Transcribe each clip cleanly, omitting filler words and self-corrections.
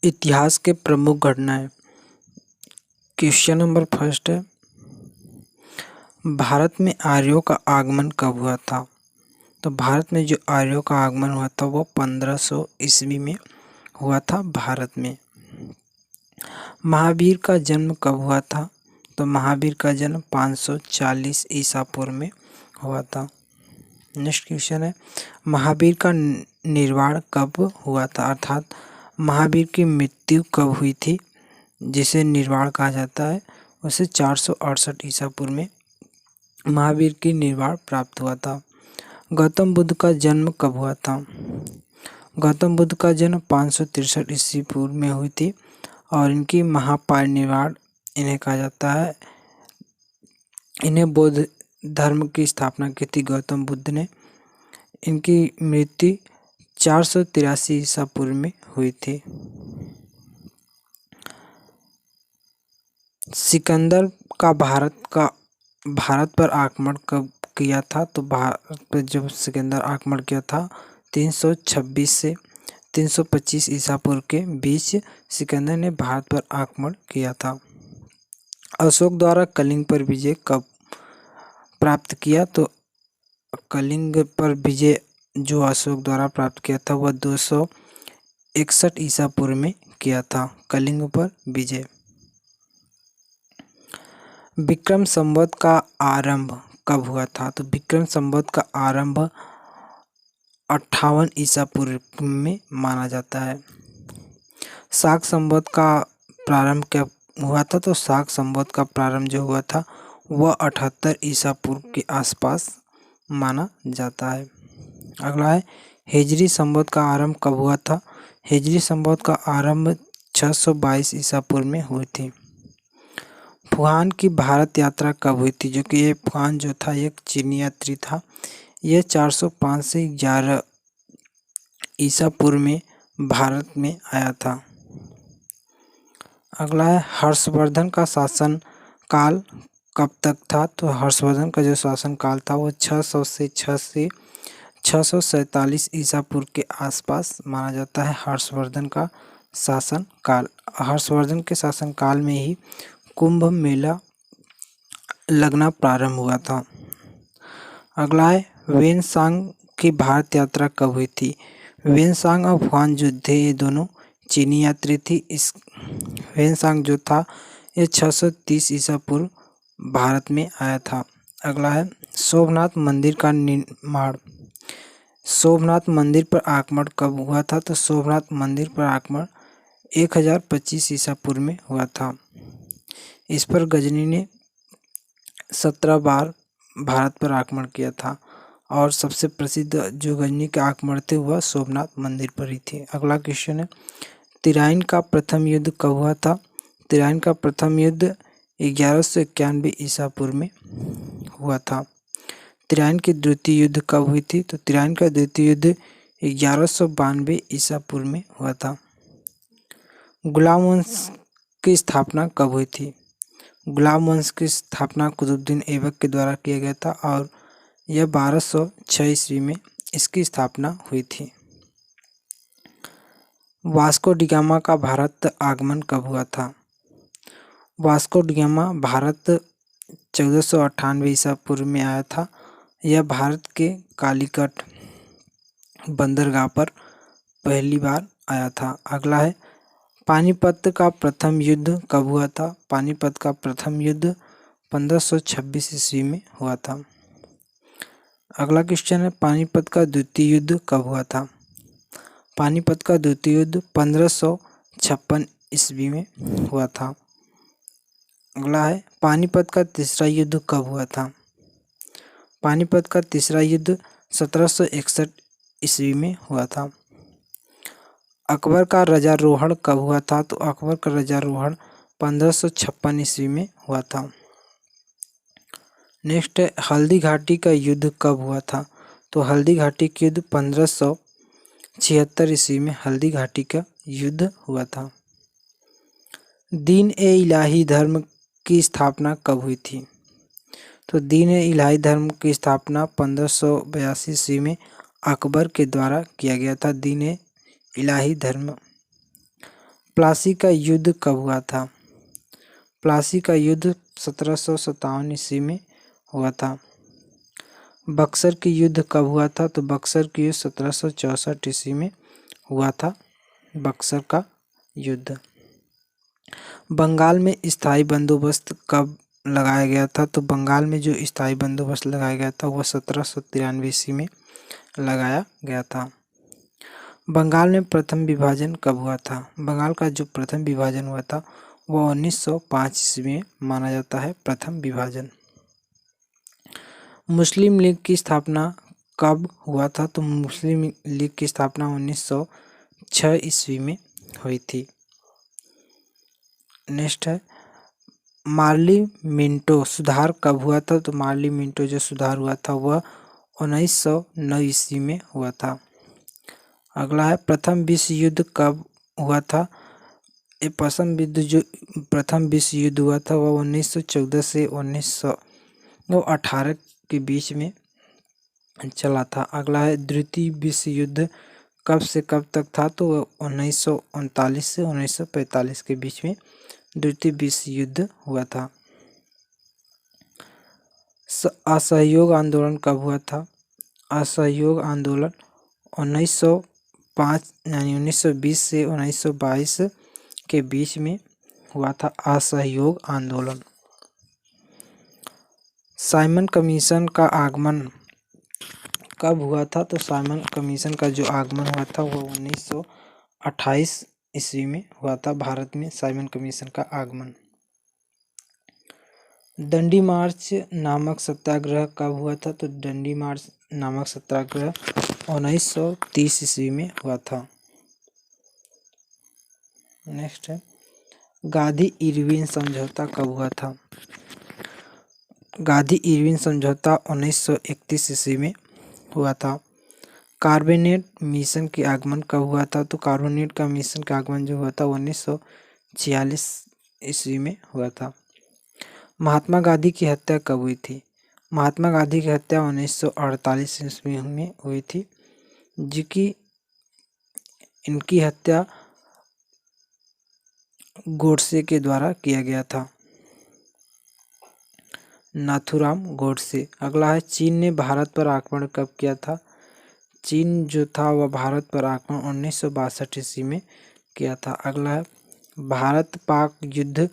इतिहास के प्रमुख घटनाएं। क्वेश्चन नंबर फर्स्ट है, भारत में आर्यों का आगमन कब हुआ था? तो भारत में जो आर्यों का आगमन हुआ था वो 1500 ईस्वी में हुआ था भारत में। महावीर का जन्म कब हुआ था? तो महावीर का जन्म 540 ईसा पूर्व में हुआ था। नेक्स्ट क्वेश्चन है, महावीर का निर्वाण कब हुआ था? अर्थात महावीर की मृत्यु कब हुई थी जिसे निर्वाण कहा जाता है? उसे 468 ईसा पूर्व में महावीर की निर्वाण प्राप्त हुआ था। गौतम बुद्ध का जन्म कब हुआ था? गौतम बुद्ध का जन्म 563 ईस्वी पूर्व में हुई थी और इनकी महापरिनिर्वाण इन्हें कहा जाता है। इन्हें बौद्ध धर्म की स्थापना की थी गौतम बुद्ध ने। इनकी मृत्यु 483 ईसा पूर्व में हुई थी। सिकंदर का भारत पर आक्रमण कब किया था? तो भारत पर जब सिकंदर आक्रमण किया था 326 से 325 ईसा पूर्व के बीच सिकंदर ने भारत पर आक्रमण किया था। अशोक द्वारा कलिंग पर विजय कब प्राप्त किया? तो कलिंग पर विजय जो अशोक द्वारा प्राप्त किया था वह 261 ईसा पूर्व में किया था। कलिंग पर विजय। विक्रम संवत का आरंभ कब हुआ था? तो विक्रम संवत का आरंभ 58 ईसा पूर्व में माना जाता है। शाक संवत का प्रारंभ कब हुआ था? तो शाक संवत का प्रारंभ जो हुआ था वह 78 ईसा पूर्व के आसपास माना जाता है। अगला है, हिजरी संवत का आरंभ कब हुआ था? हिजरी संवत का आरंभ 622 ईसा पूर्व में हुई थी। फुहान की भारत यात्रा कब हुई थी? जो कि ये फुहान जो था एक चीनी यात्री था। यह 405 से 11 ईसा पूर्व में भारत में आया था। अगला है, हर्षवर्धन का शासन काल कब तक था? तो हर्षवर्धन का जो शासन काल था वो 600 से 647 ईसा पूर्व के आसपास माना जाता है। हर्षवर्धन का शासन काल। हर्षवर्धन के शासन काल में ही कुंभ मेला लगना प्रारंभ हुआ था। अगला है, वेनसांग की भारत यात्रा कब हुई थी? वेनसांग और फुआन जो थे ये दोनों चीनी यात्री थी। इस वेनसांग जो था ये 630 ईसा पूर्व भारत में आया था। अगला है, सोमनाथ मंदिर का निर्माण। सोमनाथ मंदिर पर आक्रमण कब हुआ था? तो सोमनाथ मंदिर पर आक्रमण 1025 ईसा पूर्व में हुआ था। इस पर गजनी ने 17 बार भारत पर आक्रमण किया था और सबसे प्रसिद्ध जो गजनी के आक्रमण थे वह सोमनाथ मंदिर पर ही थे। अगला क्वेश्चन है, तिराइन का प्रथम युद्ध कब हुआ था? तिराइन का प्रथम युद्ध 1191 ईसा पूर्व में हुआ था। तिराइन की द्वितीय युद्ध कब हुई थी? तो तिराइन का द्वितीय युद्ध 1192 ईसा पूर्व में हुआ था। गुलाम वंश की स्थापना कब हुई थी? गुलाम वंश की स्थापना कुतुबुद्दीन ऐबक के द्वारा किया गया था और यह 1206 ईस्वी में इसकी स्थापना हुई थी। वास्को डी गामा का भारत आगमन कब हुआ था? वास्को डी गामा भारत 1498 ईसा पूर्व में आया था। यह भारत के कालीकट बंदरगाह पर पहली बार आया था। अगला है, पानीपत का प्रथम युद्ध कब हुआ था? पानीपत का प्रथम युद्ध 1526 ईस्वी में हुआ था। अगला क्वेश्चन है, पानीपत का द्वितीय युद्ध कब हुआ था? पानीपत का द्वितीय युद्ध 1556 ईस्वी में हुआ था। अगला है, पानीपत का तीसरा युद्ध कब हुआ था? पानीपत का तीसरा युद्ध 1761 ईस्वी में हुआ था। अकबर का ध्वजारोहण कब हुआ था? तो अकबर का ध्वजारोहण 1556 ईस्वी में हुआ था। नेक्स्ट है, हल्दी घाटी का युद्ध कब हुआ था? तो हल्दी घाटी का युद्ध 1576 ईस्वी में हल्दी घाटी का युद्ध हुआ था। दीन ए इलाही धर्म की स्थापना कब हुई थी? तो दीन ए इलाही धर्म की स्थापना 1582 ईस्वी में अकबर के द्वारा किया गया था। दीन ए इलाही धर्म प्लासी का युद्ध कब हुआ था? प्लासी का युद्ध 1757 ईस्वी में हुआ था। बक्सर की युद्ध कब हुआ था? तो बक्सर की युद्ध 1764 ईस्वी में हुआ था, बक्सर का युद्ध। बंगाल में स्थायी बंदोबस्त कब लगाया गया था? तो बंगाल में जो स्थायी बंदोबस्त लगाया गया था वह 1793 ईस्वी में लगाया गया था। बंगाल में प्रथम विभाजन कब हुआ था? बंगाल का जो प्रथम विभाजन हुआ था वह 1905 ईस्वी में माना जाता है प्रथम विभाजन। मुस्लिम लीग की स्थापना कब हुआ था? तो मुस्लिम लीग की स्थापना 1906 ईस्वी में हुई थी। नेक्स्ट है मार्ली मिंटो सुधार कब हुआ था? तो मार्ली मिंटो जो सुधार हुआ था वह 1909 ईस्वी में हुआ था। अगला है प्रथम विश्व युद्ध कब हुआ था? ये प्रथम विश्व युद्ध हुआ था वह 1914 से 1918 के बीच में चला था। अगला है द्वितीय विश्व युद्ध कब से कब तक था? तो वह 1939 से 1945 के बीच में द्वितीय विश्व युद्ध हुआ था। असहयोग आंदोलन कब हुआ था? असहयोग आंदोलन 1905 यानी 1920 से 1922 के बीच में हुआ था असहयोग आंदोलन। साइमन कमीशन का आगमन कब हुआ था? तो साइमन कमीशन का जो आगमन हुआ था वो 1928 ईस्वी में हुआ था भारत में साइमन कमीशन का आगमन। दंडी मार्च नामक सत्याग्रह कब हुआ था? तो दंडी मार्च नामक सत्याग्रह 1930 ईस्वी में हुआ था। नेक्स्ट है गांधी इरविन समझौता कब हुआ था? गांधी इरविन समझौता 1931 ईस्वी में हुआ था। कार्बोनेट मिशन के आगमन कब हुआ था? तो कार्बोनेट का मिशन का आगमन जो हुआ था 1946 ईस्वी में हुआ था। महात्मा गांधी की हत्या कब हुई थी? महात्मा गांधी की हत्या 1948 ईस्वी में हुई थी, जो कि इनकी हत्या गोडसे के द्वारा किया गया था, नाथूराम गोडसे। अगला है चीन ने भारत पर आक्रमण कब किया था? चीन जो था वह भारत पर आक्रमण 1962 ईस्वी में किया था। अगला है भारत पाक युद्ध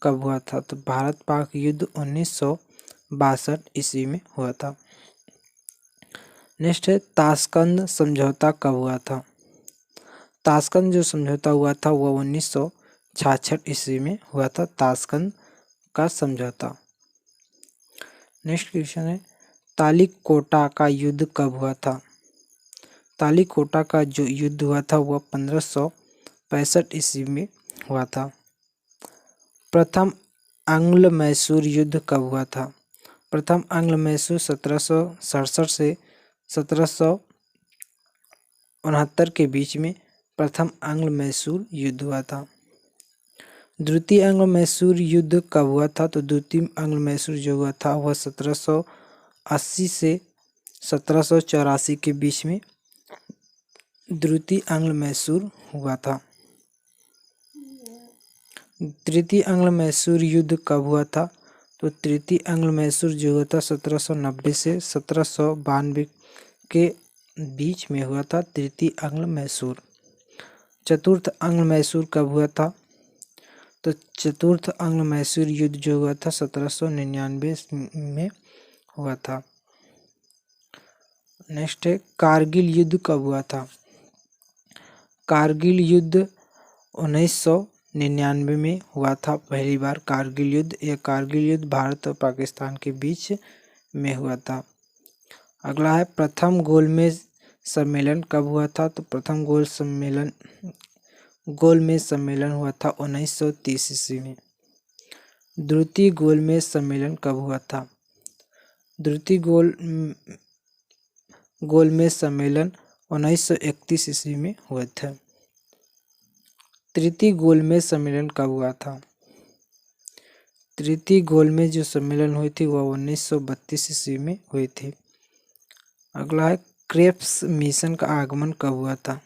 कब हुआ था? तो भारत पाक युद्ध 1962 ईस्वी में हुआ था। नेक्स्ट है ताशकंद समझौता कब हुआ था? ताशकंद जो समझौता हुआ था वह 1966 ईस्वी में हुआ था, ताशकंद का समझौता। नेक्स्ट क्वेश्चन है तालिकोटा का युद्ध कब हुआ था? तालिकोटा का जो युद्ध हुआ था वह 1565 ईस्वी में हुआ था। प्रथम आंग्ल मैसूर युद्ध कब हुआ था? प्रथम आंग्ल मैसूर 1767 से 1769 के बीच में प्रथम आंग्ल मैसूर युद्ध हुआ था। द्वितीय आंग्ल मैसूर युद्ध कब हुआ था? तो द्वितीय आंग्ल मैसूर जो हुआ था वह 1780 से 1784 के बीच में द्वितीय आंग्ल मैसूर हुआ था। तृतीय आंग्ल मैसूर युद्ध कब हुआ था? तो तृतीय आंग्ल मैसूर जो हुआ था 1790 से 1792 के बीच में हुआ था, तृतीय आंग्ल मैसूर। चतुर्थ आंग्ल मैसूर कब हुआ था? तो चतुर्थ आंग्ल मैसूर युद्ध जो हुआ था 1799 में हुआ था। नेक्स्ट है कारगिल युद्ध कब हुआ था? कारगिल युद्ध 1999 में हुआ था पहली बार कारगिल युद्ध। यह कारगिल युद्ध भारत और पाकिस्तान के बीच में हुआ था। अगला है प्रथम गोलमेज सम्मेलन कब हुआ था? तो प्रथम गोलमेज सम्मेलन हुआ था 1930 ईस्वी में। द्वितीय गोलमेज सम्मेलन कब हुआ था? द्वितीय गोलमेज सम्मेलन 1931 ईस्वी में हुआ था। तृतीय गोलमेज सम्मेलन कब हुआ था? तृतीय गोलमेज जो सम्मेलन हुई थी वह 1932 ईस्वी में हुई थी। अगला है क्रेप्स मिशन का आगमन कब हुआ था?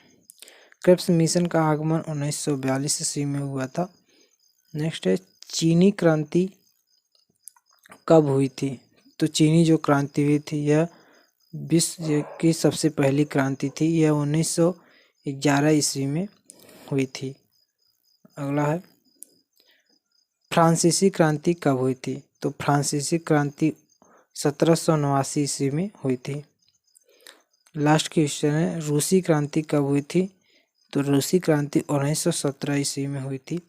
क्रिप्स मिशन का आगमन 1942 ईस्वी में हुआ था। नेक्स्ट है चीनी क्रांति कब हुई थी? तो चीनी जो क्रांति हुई थी यह विश्व की सबसे पहली क्रांति थी। यह 1911 ईस्वी में हुई थी। अगला है फ्रांसीसी क्रांति कब हुई थी? तो फ्रांसीसी क्रांति 1789 ईस्वी में हुई थी। लास्ट क्वेश्चन है रूसी क्रांति कब हुई थी? तो रूसी क्रांति 1917 ईस्वी में हुई थी।